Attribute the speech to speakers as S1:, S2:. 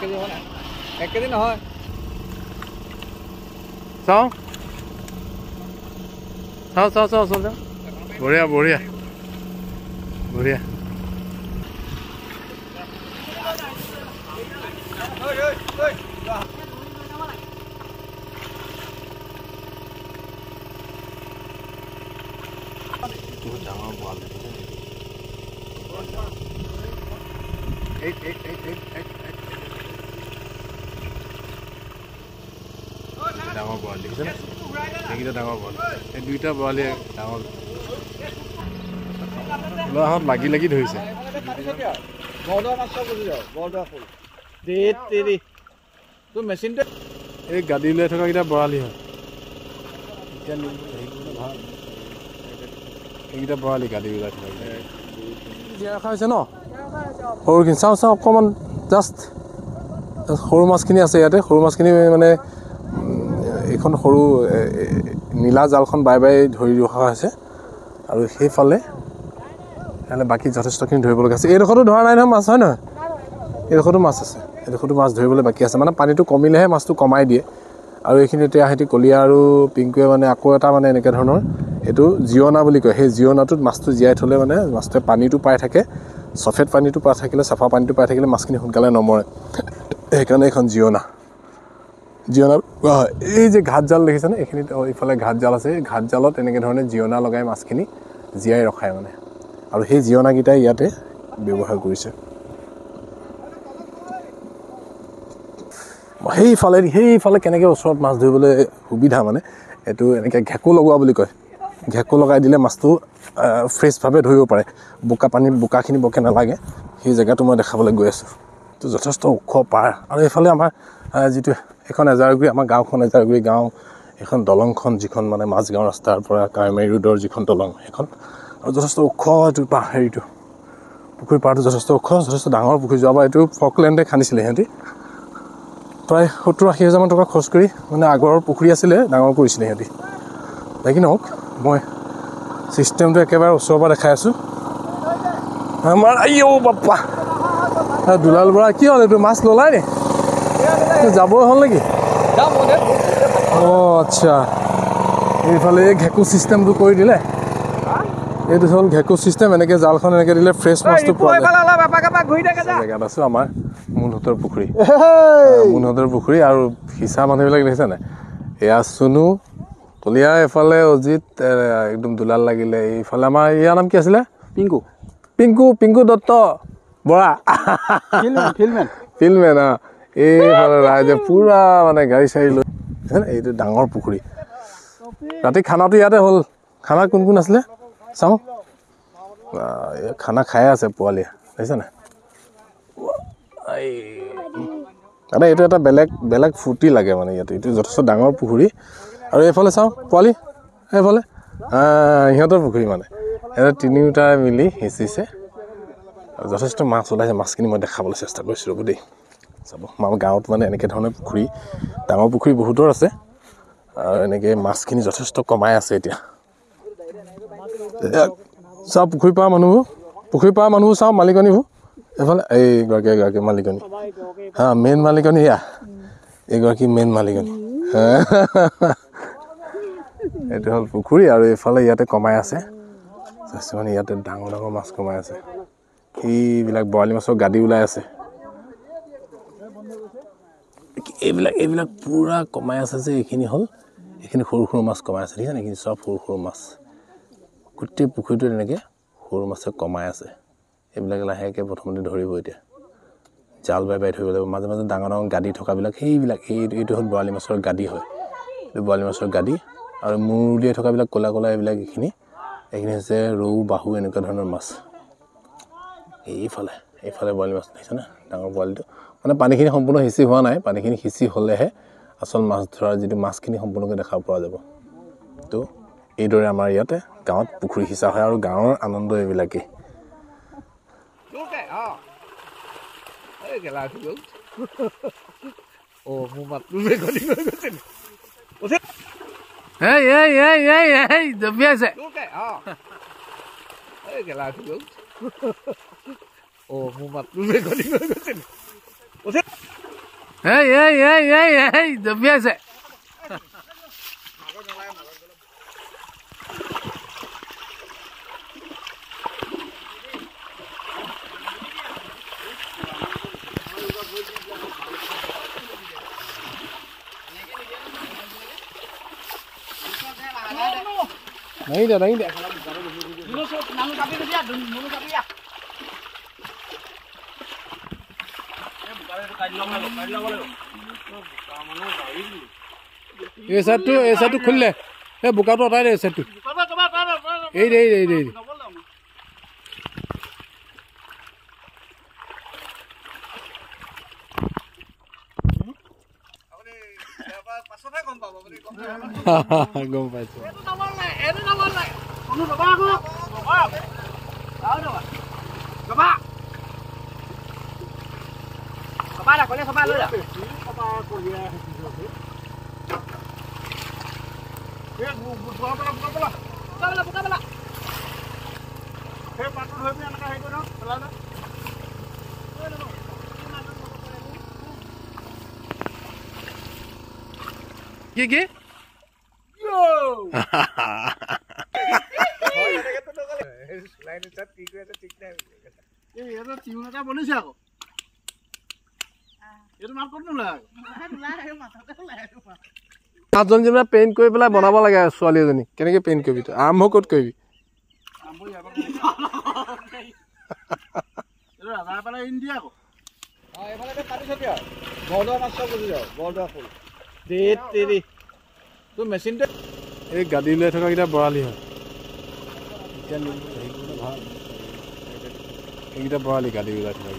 S1: KG মানে 1 KG নহয়
S2: চাও চাও চাও চাও চাও বঢ়িয়া বঢ়িয়া বঢ়িয়া ডাঙৰ বৰালি দেখিছে নে এইকেইটা ডাঙৰ বৰালি এই দুইটা বৰালি ডাঙৰ ল'ৰাহঁত লাগি লাগি ধৰিছে এই গাড়ী লৈ থকা কেইটা বৰালি হয় এইকেইটা বৰালি গাড়ী ওলাই থকা জীয়াই ৰখা হৈছে ন সৰুখিনি চাওঁ চাওঁ অকণমান জাষ্ট সৰু মাছখিনি আছে ইয়াতে সৰু মাছখিনি মানে এইখন সৰু নীলা জালখন বাই বাই ধৰি ৰখা হৈছে আৰু সেইফালে বাকী যথেষ্টখিনি ধৰিব লগা আছে এইডোখৰতো ধৰা নাই নহয় মাছ হয় নহয় এইডোখৰতো মাছ আছে এইডোখৰতো মাছ ধৰিবলৈ বাকী আছে মানে পানীটো কমিলেহে মাছটো কমাই দিয়ে আৰু এইখিনি এতিয়া সিহঁতি কলীয়া আৰু পিংকুৱে মানে আকৌ এটা মানে এনেকৈ ধৰণৰ এইটো জিঅ'না বুলি কয় সেই জিঅ'নাটোত মাছটো জীয়াই থ'লে মানে মাছটোৱে পানীটো পাই থাকে সফেদ পানীটো পাই থাকিলে চাফা পানীটো পাই থাকিলে মাছখিনি সোনকালে নমৰে সেইকাৰণে এইখন জিঅ'না এই যে ঘাট জাল দেখিছেনে এইখিনিত এইফালে ঘাট জাল আছে এই ঘাট জালত এনেকৈ ধৰণে জিঅ'না লগাই মাছখিনি জীয়াই ৰখায় মানে আৰু সেই জিঅ'নাকেইটাই ইয়াতে ব্যৱহাৰ কৰিছে সেইফালে কেনেকৈ ওচৰত মাছ ধৰিবলৈ সুবিধা মানে এইটো এনেকৈ ঘেকু লগোৱা বুলি কয় ঘেকু লগাই দিলে মাছটো ফ্ৰেছভাৱে ধৰিব পাৰে বোকাখিনি বৰকৈ নালাগে সেই জেগাটো মই দেখাবলৈ গৈ আছোঁ তো যথেষ্ট ওখ পাৰ আৰু এইফালে আমাৰ যিটো এখন এজাৰগুৰি আমাৰ গাঁওখন এজাৰগুৰি গাঁও এখন দলংখন যিখন মানে মাজগাঁও ৰাস্তাৰ পৰা কাৱৈমাৰী ৰোডৰ যিখন দলং সেইখন আৰু যথেষ্ট ওখ এইটো হেৰিটো পুখুৰী পাৰটো যথেষ্ট ওখ যথেষ্ট ডাঙৰ পুখুৰী যোৱাবাৰ এইটো ফকলেণ্ডে খান্দিছিলে সিহঁতি প্ৰায় 70-80 হাজাৰমান টকা খৰচ কৰি মানে আগৰ পুখুৰী আছিলে ডাঙৰ কৰিছিলে সিহঁতি বাকী নহওক মই ছিষ্টেমটো একেবাৰে ওচৰৰ পৰা দেখাই আছোঁ আমাৰ বাপ্পা দুলাল বৰা কি হ'ল এইটো মাছ ল'লাই নি যাবই হ'ল নেকি অঁ আচ্ছা এইফালে এই ঘেকু ছিষ্টেমটো কৰি দিলে এইটো হ'ল ঘেকু ছিষ্টেম এনেকৈ জালখন এনেকৈ দিলে ফ্ৰেছ মাছটো পোৱা যায় জেগাত আছোঁ আমাৰ মুনহঁতৰ পুখুৰী আৰু সিঁচা মানুহবিলাক দেখিছে নাই এয়া চুনু কলীয়া এফালে অজিত একদম দুলাল লাগিলে এইফালে আমাৰ ইয়াৰ নাম কি আছিলে পিংকু দত্ত বৰা ফিল্ডমেন এইফালে ৰাইজে পূৰা মানে গাড়ী চাড়ী লৈ এইটো ডাঙৰ পুখুৰী ৰাতি খানাটো ইয়াতে হ'ল খানা কোন কোন আছিলে চাওঁ খানা খাই আছে পোৱালীয়ে দেখিছে নাই মানে এইটো এটা বেলেগ ফূৰ্তি লাগে মানে ইয়াতে এইটো যথেষ্ট ডাঙৰ পুখুৰী আৰু এইফালে চাওঁ পোৱালি এইফালে সিহঁতৰ পুখুৰী মানে সিহঁতে তিনিওটাই মিলি সিঁচিছে যথেষ্ট মাছ ওলাইছে মাছখিনি মই দেখাবলৈ চেষ্টা কৰিছোঁ ৰ'ব দেই চাব আমাৰ গাঁৱত মানে এনেকৈ ধৰণৰ পুখুৰী ডাঙৰ পুখুৰী বহুতৰ আছে আৰু এনেকৈ মাছখিনি যথেষ্ট কমাই আছে এতিয়া চাওঁ পুখুৰী পাৰ মানুহবোৰ চাওঁ মালিকনীবোৰ এইফালে এইগৰাকী মালিকনী মেইন মালিকনী এয়া এইগৰাকী মেইন মালিকনী এইটো হ'ল পুখুৰী আৰু এইফালে ইয়াতে কমাই আছে মানে ইয়াতে ডাঙৰ মাছ কমাই আছে সেইবিলাক বৰালি মাছৰ গাদী ওলাই আছে এইবিলাক পূৰা কমাই আছে যে এইখিনি সৰু মাছ কমাই আছে দেখিছে এইখিনি চব সৰু মাছ গোটেই পুখুৰীটো এনেকৈ সৰু মাছে কমাই আছে এইবিলাক লাহেকৈ প্ৰথমতে ধৰিব এতিয়া জাল বাই ধৰিব লাগিব মাজে মাজে ডাঙৰ গাদী থকাবিলাক এইটো হ'ল বৰালি মাছৰ গাদী হয় এইটো বৰালি মাছৰ গাদী আৰু মূৰ উলিয়াই থকাবিলাক ক'লা এইবিলাক এইখিনি হৈছে ৰৌ বাহু এনেকুৱা ধৰণৰ মাছ এইফালে বৰালি মাছ দেখিছে না ডাঙৰ বৰালিটো মানে পানীখিনি সম্পূৰ্ণ সিঁচি হোৱা নাই পানীখিনি সিঁচি হ'লেহে আচল মাছ ধৰাৰ যিটো মাছখিনি সম্পূৰ্ণকৈ দেখাব পৰা যাব তো এইদৰে আমাৰ ইয়াতে গাঁৱত পুখুৰী সিঁচা হয় আৰু গাঁৱৰ আনন্দ এইবিলাকেই
S1: মোৰ মাতটো
S2: এই জঁপিয়াইছে नहीं दे ये सेट खुल ले ए बुका तो हटा दे सेट ए গম পাইছো কি পাঁচজন যেনিবা পেইণ্ট কৰি পেলাই বনাব লাগে ছোৱালী এজনী কেনেকে পেইণ্ট কৰিবি তই আৰম্ভ ক'ত কৰিবি এই গাড়ী লৈ থকা কেইটা বৰালি হয় এইকেইটা বৰালি গাড়ী ওলাই থকা